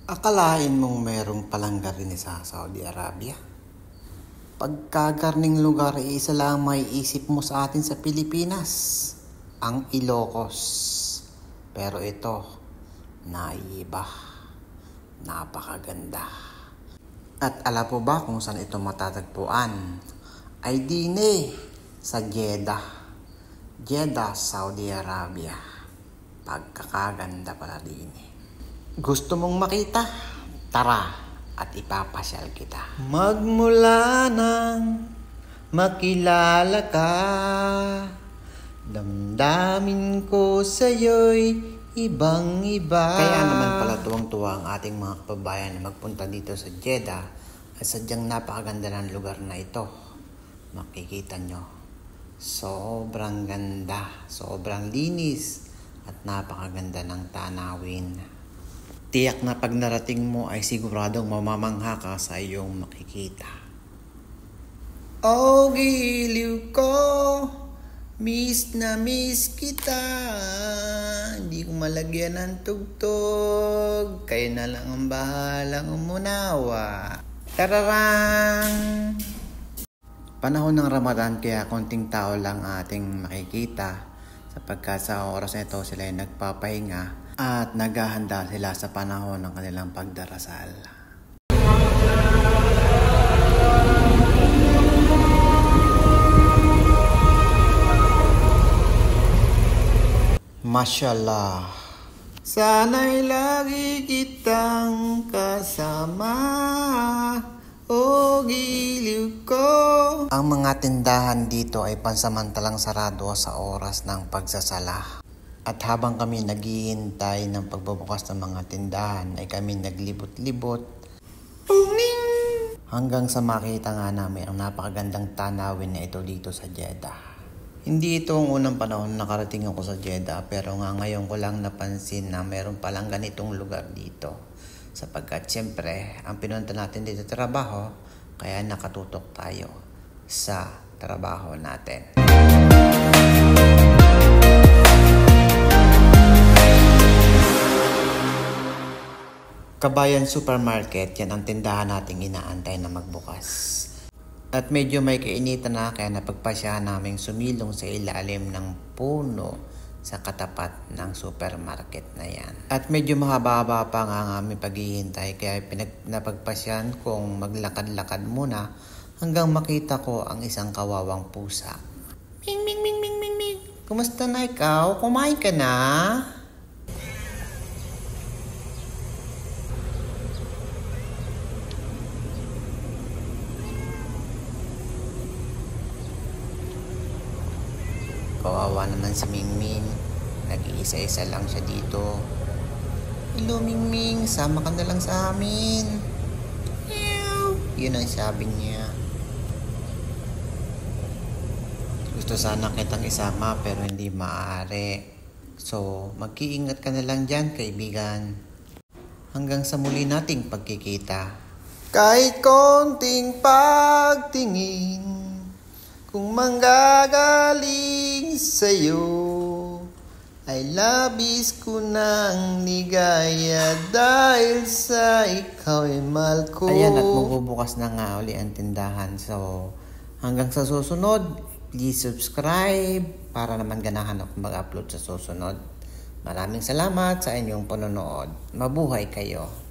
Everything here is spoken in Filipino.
Akalain mong merong palanggarin sa Saudi Arabia? Pagkagarning lugar ay isa lang may isip mo sa atin sa Pilipinas, ang Ilocos. Pero ito, naiba, napakaganda. At alam po ba kung saan ito matatagpuan? Ay dine sa Jeddah, Saudi Arabia. Pagkakaganda pala dine. Gusto mong makita? Tara at ipapasyal kita. Magmula nang makilala ka, damdamin ko sa'yo'y ibang-iba. Kaya naman pala tuwang-tuwa ang ating mga kababayan na magpunta dito sa Jeddah at sadyang napakaganda ng lugar na ito. Makikita nyo, sobrang ganda, sobrang linis at napakaganda ng tanawin. Tiyak na pag narating mo ay siguradong mamamangha ka sa iyong makikita. Oh, giliw ko, miss na miss kita. Hindi ko malagyan ng tugtog, kayo na lang ang bahalang umunawa. Tararang! Panahon ng Ramadan kaya konting tao lang ating makikita sapagkat sa oras na ito sila ay nagpapahinga at naghahanda sila sa panahon ng kanilang pagdarasal. Mashallah. Sana'y lagi kitang kasama, o giliw ko. Ang mga tindahan dito ay pansamantalang sarado sa oras ng pagsasala. At habang kami naghihintay ng pagbubukas ng mga tindahan ay kami naglibot-libot hanggang sa makita nga namin ang napakagandang tanawin na ito dito sa Jeddah. Hindi ito ang unang panahon na nakarating ako sa Jeddah, pero nga ngayon ko lang napansin na meron palang ganitong lugar dito. Sapagkat siyempre ang pinunta natin dito trabaho, kaya nakatutok tayo sa trabaho natin. Kabayan Supermarket, yan ang tindahan nating inaantay na magbukas. At medyo may kainitan na kaya napagpasyahan naming sumilong sa ilalim ng puno sa katapat ng supermarket na yan. At medyo mahaba-haba pa nga ang aming paghihintay kaya napagpasyahan kong maglakad-lakad muna hanggang makita ko ang isang kawawang pusa. Ming, ming, ming, ming, ming, ming. Kumusta na ikaw? Kumain ka na? Kawawa naman si Mingming. Nag-iisa-isa lang siya dito. Hello Mingming, sama ka na lang sa amin. Yun ang sabi niya. Gusto sana kitang isama pero hindi maaari. So, mag-iingat ka na lang dyan, kaibigan. Hanggang sa muli nating pagkikita. Kahit konting pagtingin, kung manggagaling sa'yo, ay labis ko ng ligaya dahil sa ikaw ay mahal ko. Ayan, at magbubukas na nga uli ang tindahan. So, hanggang sa susunod, please subscribe para naman ganahan ako mag-upload sa susunod. Maraming salamat sa inyong panonood. Mabuhay kayo.